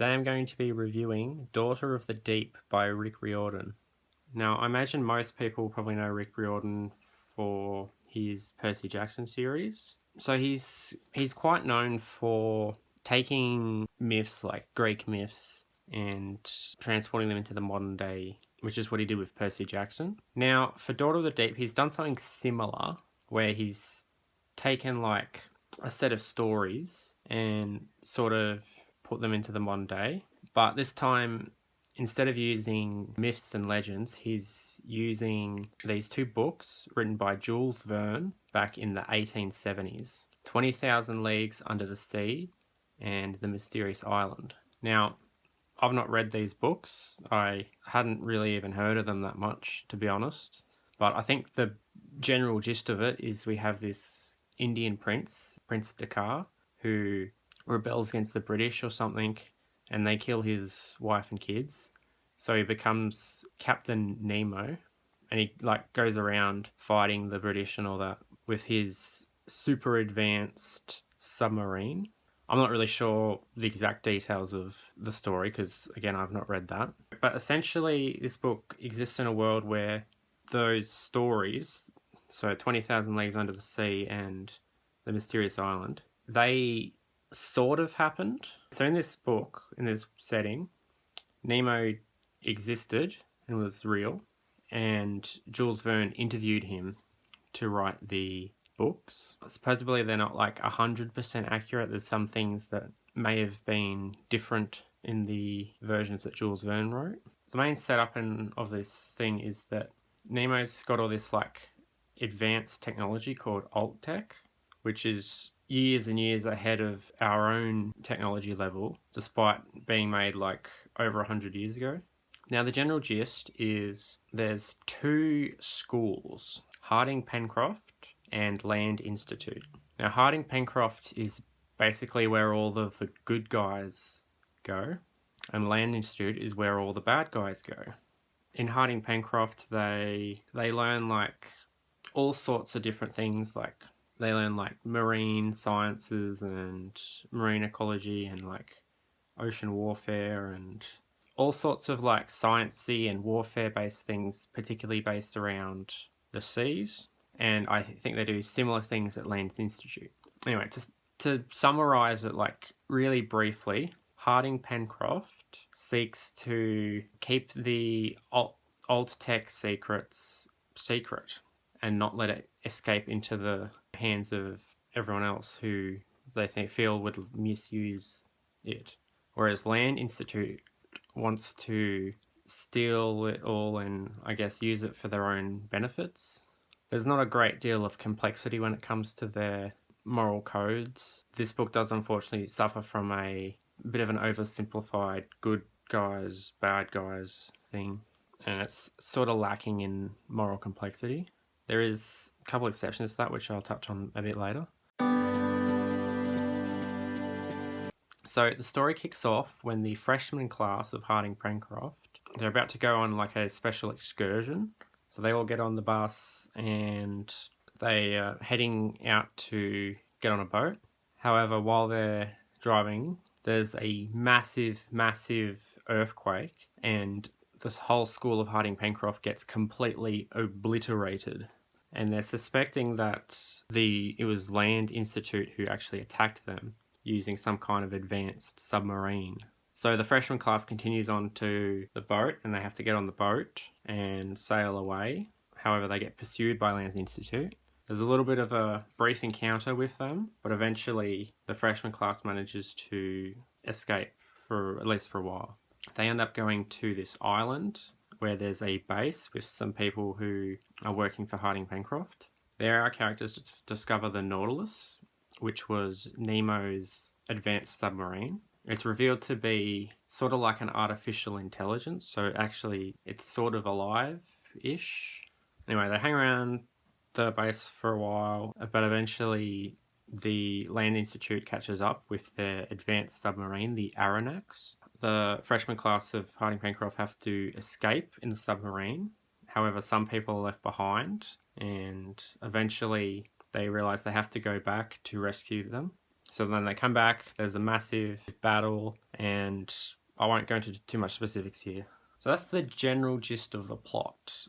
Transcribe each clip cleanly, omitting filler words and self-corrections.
Today I'm going to be reviewing Daughter of the Deep by Rick Riordan. Now, I imagine most people probably know Rick Riordan for his Percy Jackson series. So he's quite known for taking myths like Greek myths and transporting them into the modern day, which is what he did with Percy Jackson. Now, for Daughter of the Deep, he's done something similar where he's taken like a set of stories and sort of put them into the modern day. But this time, instead of using myths and legends, he's using these two books written by Jules Verne back in the 1870s, 20,000 Leagues Under the Sea and The Mysterious Island. Now, I've not read these books. I hadn't really even heard of them that much, to be honest. But I think the general gist of it is we have this Indian prince, Prince Dakkar, who rebels against the British or something, and they kill his wife and kids. So he becomes Captain Nemo, and he goes around fighting the British and all that with his super advanced submarine. I'm not really sure the exact details of the story because, again, I've not read that. But essentially, this book exists in a world where those stories, so 20,000 Leagues Under the Sea and The Mysterious Island, they sort of happened. So in this book, in this setting, Nemo existed and was real, and Jules Verne interviewed him to write the books. Supposedly they're not 100% accurate. There's some things that may have been different in the versions that Jules Verne wrote. The main setup of this thing is that Nemo's got all this advanced technology called alt tech, which is years and years ahead of our own technology level, despite being made over 100 years ago. Now, the general gist is there's two schools, Harding Pencroft and Land Institute. Now, Harding Pencroft is basically where all of the good guys go, and Land Institute is where all the bad guys go. In Harding Pencroft, they learn all sorts of different things. They learn marine sciences and marine ecology and ocean warfare and all sorts of sciencey and warfare based things, particularly based around the seas. And I think they do similar things at Land Institute. Anyway, to summarize it really briefly, Harding Pencroft seeks to keep the alt tech secrets secret and not let it escape into the hands of everyone else who they feel would misuse it. Whereas Land Institute wants to steal it all and use it for their own benefits. There's not a great deal of complexity when it comes to their moral codes. This book does unfortunately suffer from a bit of an oversimplified good guys, bad guys thing, and it's sort of lacking in moral complexity. There is a couple exceptions to that, which I'll touch on a bit later. So the story kicks off when the freshman class of Harding Pencroft, they're about to go on a special excursion. So they all get on the bus and they are heading out to get on a boat. However, while they're driving, there's a massive, massive earthquake and this whole school of Harding Pencroft gets completely obliterated. And they're suspecting that it was Land Institute who actually attacked them using some kind of advanced submarine. So the freshman class continues on to the boat and they have to get on the boat and sail away. However, they get pursued by Land Institute. There's a little bit of a brief encounter with them, but eventually the freshman class manages to escape at least for a while. They end up going to this island where there's a base with some people who are working for Harding Pencroft. There our characters discover the Nautilus, which was Nemo's advanced submarine. It's revealed to be sort of like an artificial intelligence, so actually it's sort of alive-ish. Anyway, they hang around the base for a while, but eventually the Land Institute catches up with their advanced submarine, the Aronnax. The freshman class of Harding Pencroft have to escape in the submarine. However, some people are left behind, and eventually they realise they have to go back to rescue them. So then they come back, there's a massive battle, and I won't go into too much specifics here. So that's the general gist of the plot.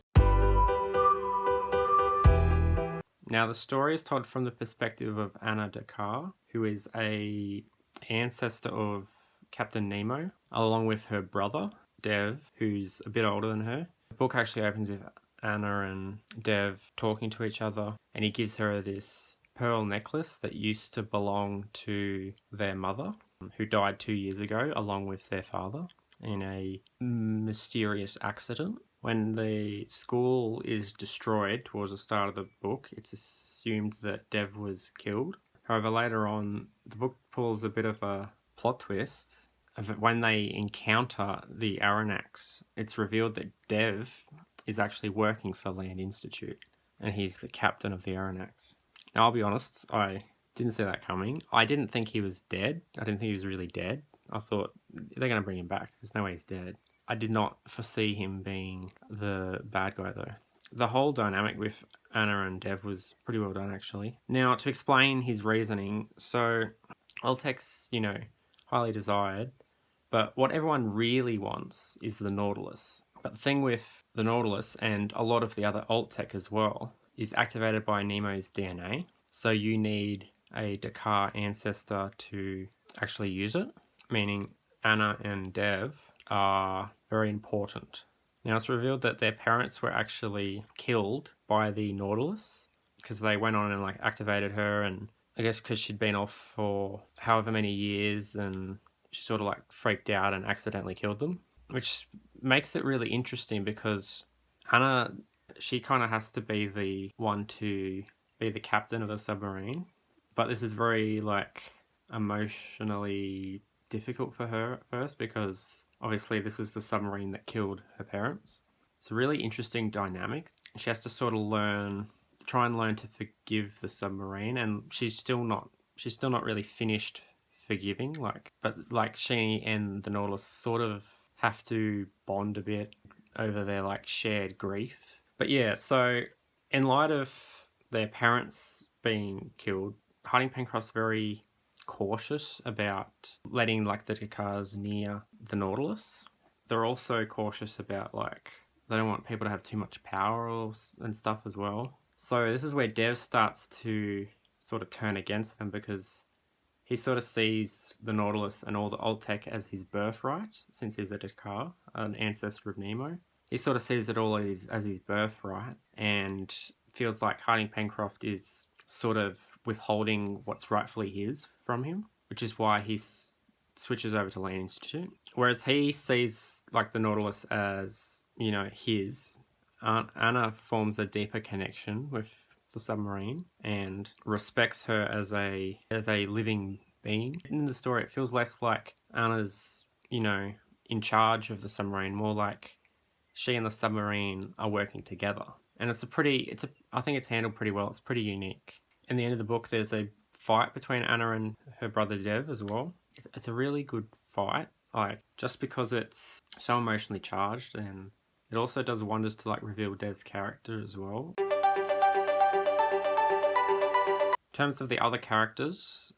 Now the story is told from the perspective of Anna Dakkar, who is a ancestor of Captain Nemo, along with her brother, Dev, who's a bit older than her. The book actually opens with Anna and Dev talking to each other, and he gives her this pearl necklace that used to belong to their mother, who died 2 years ago, along with their father, in a mysterious accident. When the school is destroyed towards the start of the book, it's assumed that Dev was killed. However, later on, the book pulls a bit of a plot twist. When they encounter the Aronnax, it's revealed that Dev is actually working for Land Institute, and he's the captain of the Aronnax. Now, I'll be honest, I didn't see that coming. I didn't think he was dead. I didn't think he was really dead. I thought, they're going to bring him back. There's no way he's dead. I did not foresee him being the bad guy, though. The whole dynamic with Anna and Dev was pretty well done, actually. Now, to explain his reasoning, so Oltec's, highly desired, but what everyone really wants is the Nautilus. But the thing with the Nautilus, and a lot of the other Alt-Tech as well, is activated by Nemo's DNA. So you need a Dakkar ancestor to actually use it, meaning Anna and Dev are very important. Now it's revealed that their parents were actually killed by the Nautilus because they went on and activated her, and I guess because she'd been off for however many years, and she sort of freaked out and accidentally killed them, which makes it really interesting because Anna, she kind of has to be the one to be the captain of the submarine, but this is very emotionally difficult for her at first because obviously this is the submarine that killed her parents. It's a really interesting dynamic. She has to sort of try and learn to forgive the submarine, and she's still not really finished forgiving, but she and the Nautilus sort of have to bond a bit over their shared grief. But yeah, so in light of their parents being killed, Harding Pencroft's very cautious about letting the Dakkars near the Nautilus. They're also cautious about they don't want people to have too much power and stuff as well. So this is where Dev starts to sort of turn against them because he sort of sees the Nautilus and all the Alt-Tech as his birthright, since he's a Dakkar, an ancestor of Nemo. He sort of sees it all as his birthright and feels like Harding Pencroft is sort of withholding what's rightfully his from him, which is why he switches over to Land Institute. Whereas he sees the Nautilus as, his. Anna forms a deeper connection with the submarine and respects her as a living being. In the story, it feels less like Anna's, in charge of the submarine, more like she and the submarine are working together. And I think it's handled pretty well. It's pretty unique. In the end of the book, there's a fight between Anna and her brother Dev as well. It's a really good fight, just because it's so emotionally charged, and it also does wonders to reveal Dev's character as well. In terms of the other characters,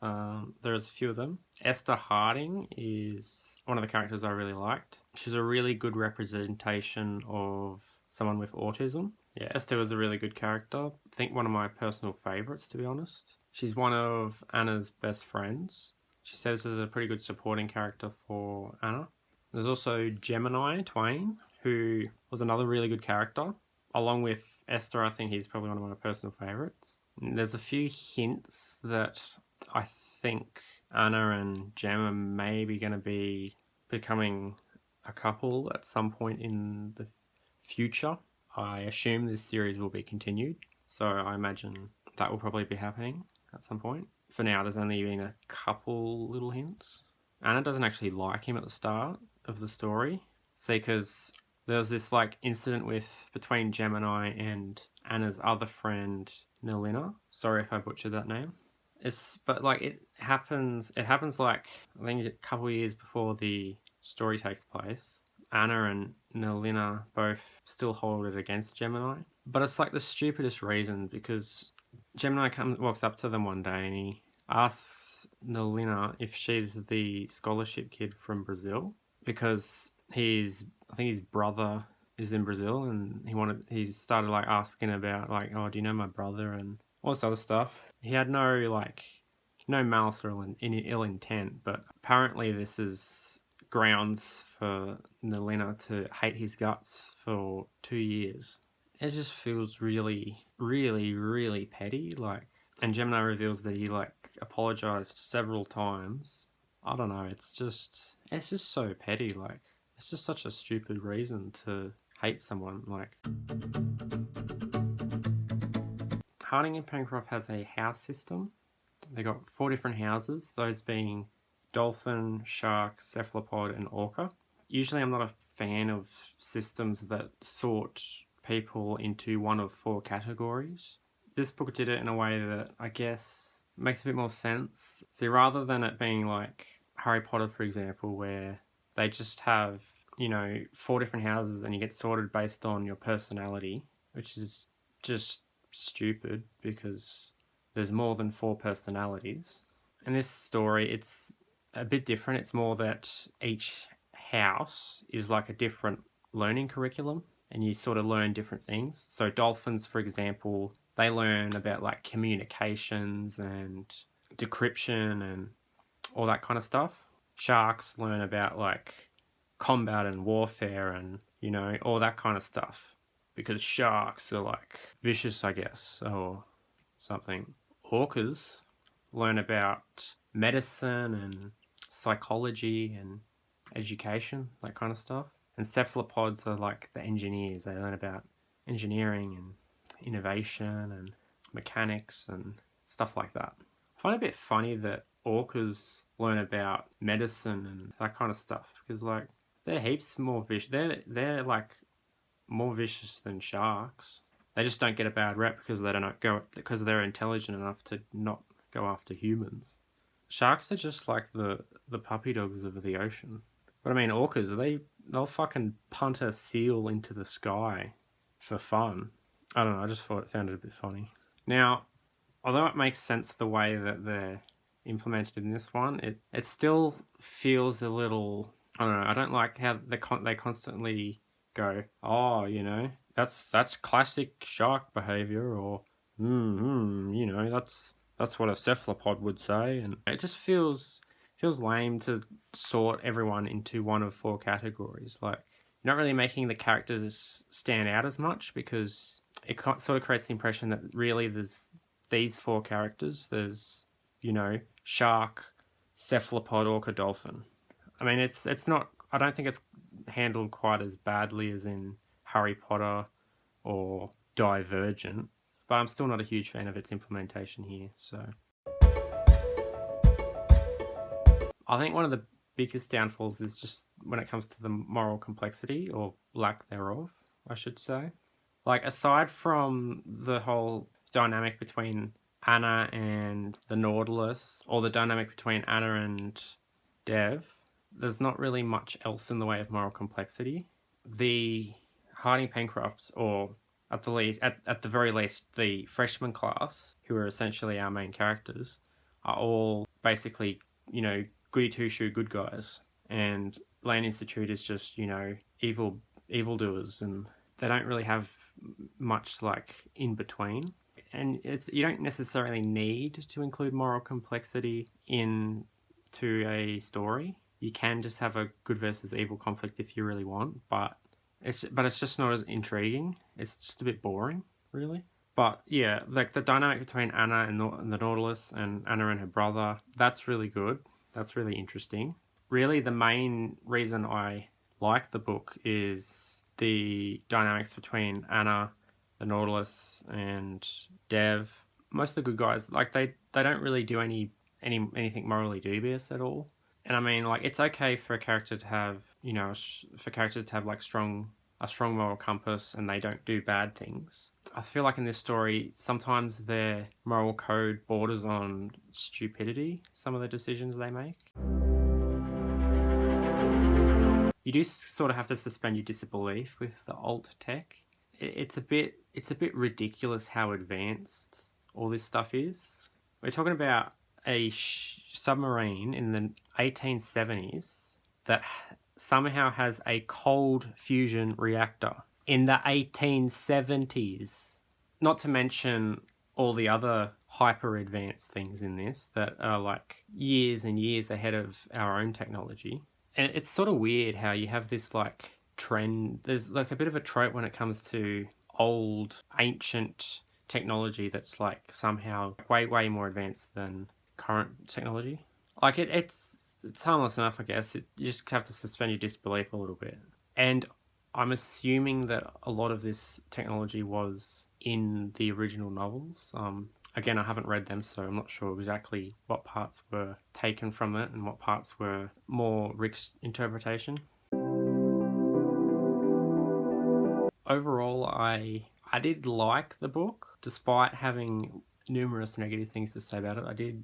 there's a few of them. Esther Harding is one of the characters I really liked. She's a really good representation of someone with autism. Yeah, Esther was a really good character. I think one of my personal favourites, to be honest. She's one of Anna's best friends. She serves as a pretty good supporting character for Anna. There's also Gemini Twain, who was another really good character. Along with Esther, I think he's probably one of my personal favourites. There's a few hints that I think Anna and Gem are maybe going to be becoming a couple at some point in the future. I assume this series will be continued, so I imagine that will probably be happening at some point. For now, there's only been a couple little hints. Anna doesn't actually like him at the start of the story. See, because there was this incident between Gemini and Anna's other friend Nelina. Sorry if I butchered that name. It happens I think a couple of years before the story takes place. Anna and Nelina both still hold it against Gemini. But it's the stupidest reason, because Gemini walks up to them one day and he asks Nolina if she's the scholarship kid from Brazil because I think his brother is in Brazil, and he started like asking about like, oh, do you know my brother and all this other stuff. He had no malice or ill intent, but apparently this is grounds for Nolina to hate his guts for 2 years. It just feels really, really, really petty. Like, and Gemini reveals that he like apologized several times. I don't know. It's just so petty. Like, it's just such a stupid reason to hate someone. Like, Harding and Pencroft has a house system. They got 4 different houses. Those being dolphin, shark, cephalopod, and orca. Usually, I'm not a fan of systems that sort people into one of 4 categories. This book did it in a way that I guess makes a bit more sense. See, rather than it being like Harry Potter, for example, where they just have, 4 different houses and you get sorted based on your personality, which is just stupid because there's more than 4 personalities. In this story, it's a bit different. It's more that each house is like a different learning curriculum and you sort of learn different things. So dolphins, for example, they learn about like communications and decryption and all that kind of stuff. Sharks learn about like combat and warfare and, all that kind of stuff. Because sharks are like vicious, I guess, or something. Orcas learn about medicine and psychology and education, that kind of stuff. And cephalopods are like the engineers. They learn about engineering and innovation and mechanics and stuff like that. I find it a bit funny that orcas learn about medicine and that kind of stuff because like they're heaps more vicious. They're like more vicious than sharks. They just don't get a bad rep because because they're intelligent enough to not go after humans. Sharks are just like the puppy dogs of the ocean. But I mean, orcas, they'll fucking punt a seal into the sky for fun. I don't know, I just found it a bit funny. Now, although it makes sense the way that they're implemented in this one, it still feels a little, I don't know, I don't like how they constantly go, oh, that's classic shark behavior, or that's what a cephalopod would say, and it just feels lame to sort everyone into one of 4 categories. Like, you're not really making the characters stand out as much because it sort of creates the impression that really there's these 4 characters. There's, shark, cephalopod, orca, dolphin. I mean, it's not. I don't think it's handled quite as badly as in Harry Potter or Divergent, but I'm still not a huge fan of its implementation here. So I think one of the biggest downfalls is just when it comes to the moral complexity, or lack thereof, I should say. Like, aside from the whole dynamic between Anna and the Nautilus, or the dynamic between Anna and Dev, there's not really much else in the way of moral complexity. The Harding Pencrofts, or at the very least, the freshman class, who are essentially our main characters, are all basically, goody two shoe good guys, and Land Institute is just, evildoers, and they don't really have much like in between. And you don't necessarily need to include moral complexity into a story. You can just have a good versus evil conflict if you really want, but it's just not as intriguing. It's just a bit boring, really. But yeah, like the dynamic between Anna and the Nautilus, and Anna and her brother, that's really good. That's really interesting. Really, the main reason I like the book is the dynamics between Anna, the Nautilus, and Dev. Most of the good guys, like they don't really do anything morally dubious at all. And I mean, like, it's okay for a character to have, for characters to have like a strong moral compass and they don't do bad things. I feel like in this story, sometimes their moral code borders on stupidity, some of the decisions they make. You do sort of have to suspend your disbelief with the alt tech. It's a bit ridiculous how advanced all this stuff is. We're talking about a submarine in the 1870s that somehow has a cold fusion reactor in the 1870s. Not to mention all the other hyper advanced things in this that are like years and years ahead of our own technology. And it's sort of weird how you have this like trend. There's like a bit of a trope when it comes to old, ancient technology that's like somehow way more advanced than current technology. Like it's harmless enough, I guess. You just have to suspend your disbelief a little bit. And I'm assuming that a lot of this technology was in the original novels. Again, I haven't read them, so I'm not sure exactly what parts were taken from it and what parts were more Rick's interpretation. Overall, I did like the book, despite having numerous negative things to say about it. I did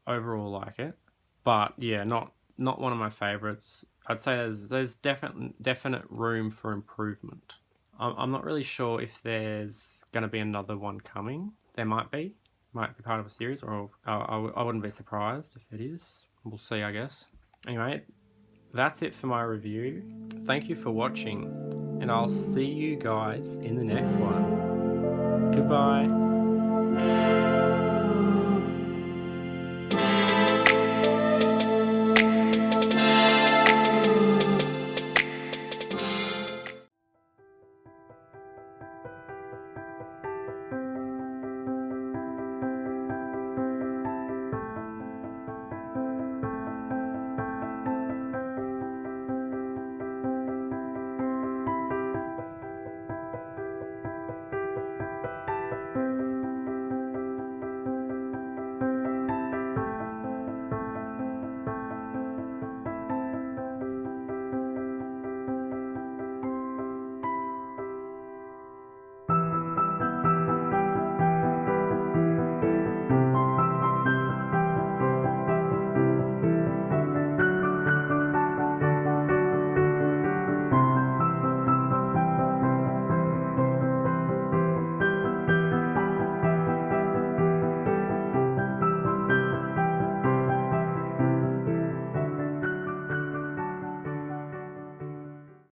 overall like it, but yeah, not one of my favorites. I'd say there's definite room for improvement. I'm not really sure if there's going to be another one coming. There might be part of a series, or I wouldn't be surprised if it is. We'll see, I guess. Anyway, that's it for my review. Thank you for watching, and I'll see you guys in the next one. Goodbye.